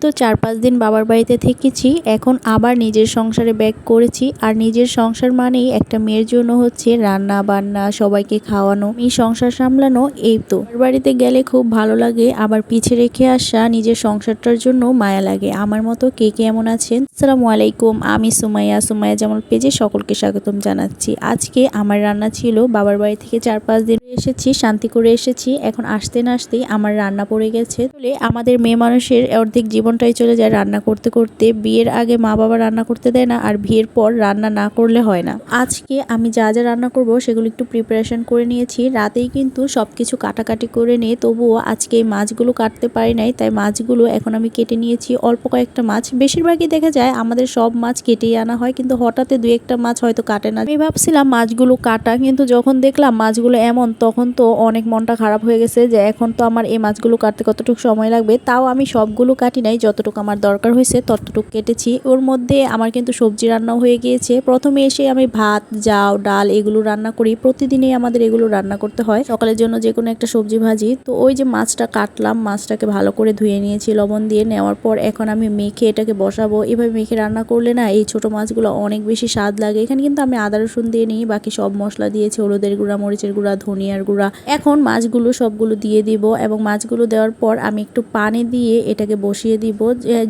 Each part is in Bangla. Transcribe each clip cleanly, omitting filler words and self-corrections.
তো 4-5 দিন বাবার বাড়িতে থেকেছি, এখন আবার নিজের সংসারে ব্যাক করেছি। আর নিজের সংসার মানেই একটা মেয়ের জন্য হচ্ছে রান্না বান্না, সবাইকে খাওয়ানো, এই সংসার সামলানো। এই তো বাবার বাড়িতে গেলে খুব ভালো লাগে, আবার পিছে রেখে আসা নিজের সংসারটার জন্য মায়া লাগে। আমার মতো কে কে এমন আছেন? আসসালামু আলাইকুম, আমি সুমাইয়া জামাল পেজে সকলকে স্বাগতম জানাচ্ছি। আজকে আমার রান্না ছিল, বাবার বাড়ি থেকে 4-5 দিন এসেছি, শান্তি করে এসেছি। এখন আসতে না আসতেই আমার রান্না পড়ে গেছে। আমাদের মেয়ে মানুষের অর্ধেক জীবনটাই চলে যায় রান্না করতে করতে। বিয়ের আগে মা বাবা রান্না করতে দেয় না, আর বিয়ের পর রান্না না করলে হয় না। আজকে আমি যা যা রান্না করব সেগুলো একটু প্রিপারেশন করে নিয়েছি। রাতেই কিন্তু সবকিছু কাটাকাটি করে নিয়ে, তবুও আজকে এই মাছগুলো কাটতে পারি নাই, তাই মাছগুলো এখন আমি কেটে নিয়েছি। অল্প কয়েকটা মাছ, বেশিরভাগই দেখা যায় আমাদের সব মাছ কেটেই আনা হয়, কিন্তু হঠাৎ 2-1টা মাছ হয়তো কাটে না। আমি ভাবছিলাম মাছগুলো কাটা, কিন্তু যখন দেখলাম মাছগুলো এমন, তখন তো অনেক মনটা খারাপ হয়ে গেছে যে এখন তো আমার এই মাছগুলো কাটতে কতটুকু সময় লাগবে। তাও আমি সবগুলো কাটি নাই, যতটুকু আমার দরকার হয়েছে ততটুকু কেটেছি। ওর মধ্যে আমার কিন্তু সবজি রান্নাও হয়ে গিয়েছে। প্রথমে এসে আমি ভাত, জাউ, ডাল এগুলো রান্না করি। প্রতিদিনই আমাদের এগুলো রান্না করতে হয়, সকালের জন্য যে কোনো একটা সবজি ভাজি। তো ওই যে মাছটা কাটলাম, মাছটাকে ভালো করে ধুয়ে নিয়েছি লবণ দিয়ে। নেওয়ার পর এখন আমি মেখে এটাকে বসাবো। এভাবে মেখে রান্না করলে না এই ছোট মাছগুলো অনেক বেশি স্বাদ লাগে। এখানে কিন্তু আমি আদা রসুন দিয়ে নিই, বাকি সব মশলা দিয়েছি, হলুদের গুঁড়া, মরিচের গুঁড়া, ধনিয়ার গুঁড়া। এখন মাছগুলো সবগুলো দিয়ে দিব, এবং মাছগুলো দেওয়ার পর আমি একটু পানি দিয়ে এটাকে বসিয়ে দিব।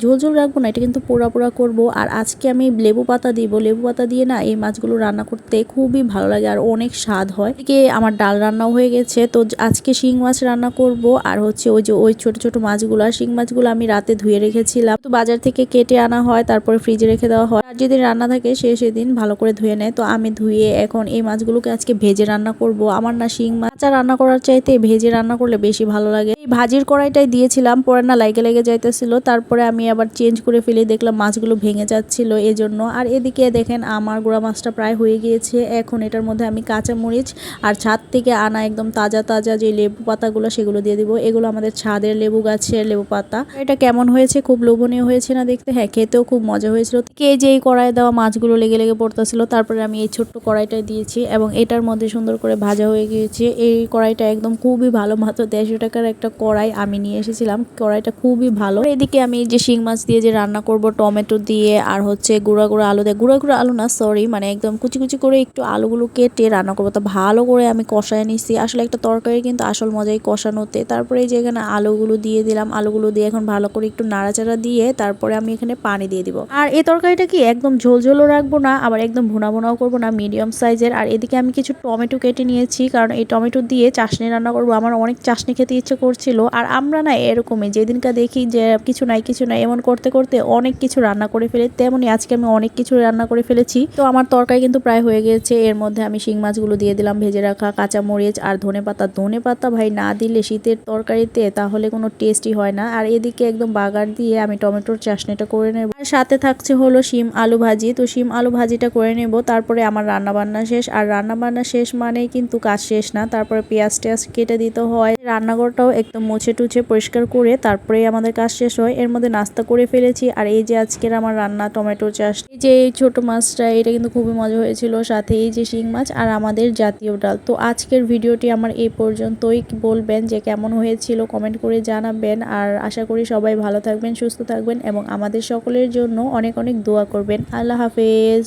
ঝোল ঝোল রাখবো না, এটা কিন্তু পোড়া পোড়া করবো। আর আজকে আমি লেবু পাতা দিব। লেবু পাতা দিয়ে না এই মাছগুলো রান্না করতে খুবই ভালো লাগে আর অনেক স্বাদ হয়। এদিকে আমার ডাল রান্নাও হয়ে গেছে। তো আজকে শিং মাছ রান্না করব, আর হচ্ছে ওই ছোট ছোট মাছগুলো, শিং মাছগুলো আমি রাতে ধুয়ে রেখেছিলাম। তো বাজার থেকে কেটে আনা হয়, তারপরে ফ্রিজে রেখে দেওয়া হয়। আর যেদিন রান্না থাকে সেদিন ভালো করে ধুয়ে নেয়। তো আমি ধুয়ে এখন এই মাছগুলোকে আজকে ভেজে রান্না করব। আমার না শিং মাছ রান্না করার চাইতে ভেজে রান্না করলে বেশি ভালো লাগে। এই ভাজির কড়াইটাই দিয়েছিলাম, পরে না লেগে যাইতেছিল। তারপরে আমি আবার চেঞ্জ করে ফেলে দেখলাম মাছগুলো ভেঙে যাচ্ছিল এজন্য। আর এদিকে দেখেন আমার গুঁড়া মাছটা প্রায় হয়ে গিয়েছে। এখন এটার মধ্যে আমি কাঁচা মরিচ আর ছাদ থেকে আনা একদম তাজা তাজা যে লেবু পাতাগুলো সেগুলো দিয়ে দিব। এগুলো আমাদের ছাদের লেবু গাছের লেবু পাতা। এটা কেমন হয়েছে? খুব লোভনীয় হয়েছে না দেখতে? হ্যাঁ, খেতেও খুব মজা হয়েছিল। কে যে এই কড়াই দেওয়া মাছগুলো লেগে পড়তেছিল, তারপরে আমি এই ছোট্ট কড়াইটাই দিয়েছি, এবং এটার মধ্যে সুন্দর করে ভাজা হয়ে গিয়েছে। এই কড়াইটা একদম খুবই ভালো, মাত্র 150 টাকার একটা কড়াই আমি নিয়ে এসেছিলাম। কড়াইটা খুবই ভালো। এদিকে আমি যে শিং মাছ দিয়ে যে রান্না করব, টমেটো দিয়ে আর হচ্ছে গুঁড়া আলু দিয়ে, গুঁড়া আলু না সরি, মানে একদম কুচি কুচি করে একটু আলুগুলো কেটে রান্না করবো। তো ভালো করে আমি কষায় নিচ্ছি। আসলে একটা তরকারি কিন্তু আসল মজাই কষানোতে। তারপরে এই যে এখানে আলুগুলো দিয়ে দিলাম, আলুগুলো দিয়ে এখন ভালো করে একটু নাড়াচাড়া দিয়ে তারপরে আমি এখানে পানি দিয়ে দিব। আর এই তরকারিটা কি একদম ঝোলও রাখবো না, আবার একদম ভুনাও করবো না, মিডিয়াম সাইজের। আর এদিকে আমি কিছু টমেটো কেটে নিয়েছি, কারণ এই টমেটো দিয়ে চাশনি রান্না করবো। আমার অনেক চাশনি খেতে ইচ্ছে করছিল। আর আমরা না এরকমই, যেদিনকা দেখি যে কিছু নাই এমন করতে করতে অনেক কিছু রান্না করে ফেলি, তেমনি আজকে আমি অনেক কিছু রান্না করে ফেলেছি। তো আমার তরকারি কিন্তু প্রায় হয়ে গেছে। এর মধ্যে আমি শিং মাছগুলো দিয়ে দিলাম, ভেজে রাখা কাঁচা মরিচ আর ধনেপাতা ভাই না দিলে শীতের তরকারিতে তাহলে কোনো টেস্টই হয় না। আর এদিকে একদম বাগার দিয়ে আমি টমেটোর চাশনিটা করে নেব। আর সাথে থাকছে হলো শিম আলু ভাজি। তো শিম আলু ভাজিটা করে নেব, তারপরে আমার রান্না বান্না শেষ। আর রান্না বান্না শেষ মানেই কিন্তু কাজ শেষ না, তারপরে পেঁয়াজ কেটে দিতে হয়। রান্নাঘরটাও একদম মুছে টুছে পরিষ্কার করে তারপরে আমাদের কাজ শেষ হয়। এর মধ্যে নাস্তা করে ফেলেছি। আর এই যে আজকের আমার রান্না টমেটো চাষ, এই যে এই ছোট মাছটা, এটা কিন্তু খুবই মজা হয়েছিল। সাথে এই যে শিং মাছ আর আমাদের জাতীয় ডাল। তো আজকের ভিডিওটি আমার এই পর্যন্তই। বলবেন যে কেমন হয়েছিল, কমেন্ট করে জানাবেন। আর আশা করি সবাই ভালো থাকবেন, সুস্থ থাকবেন, এবং আমাদের সকলের জন্য অনেক অনেক দোয়া করবেন। আল্লাহ হাফেজ।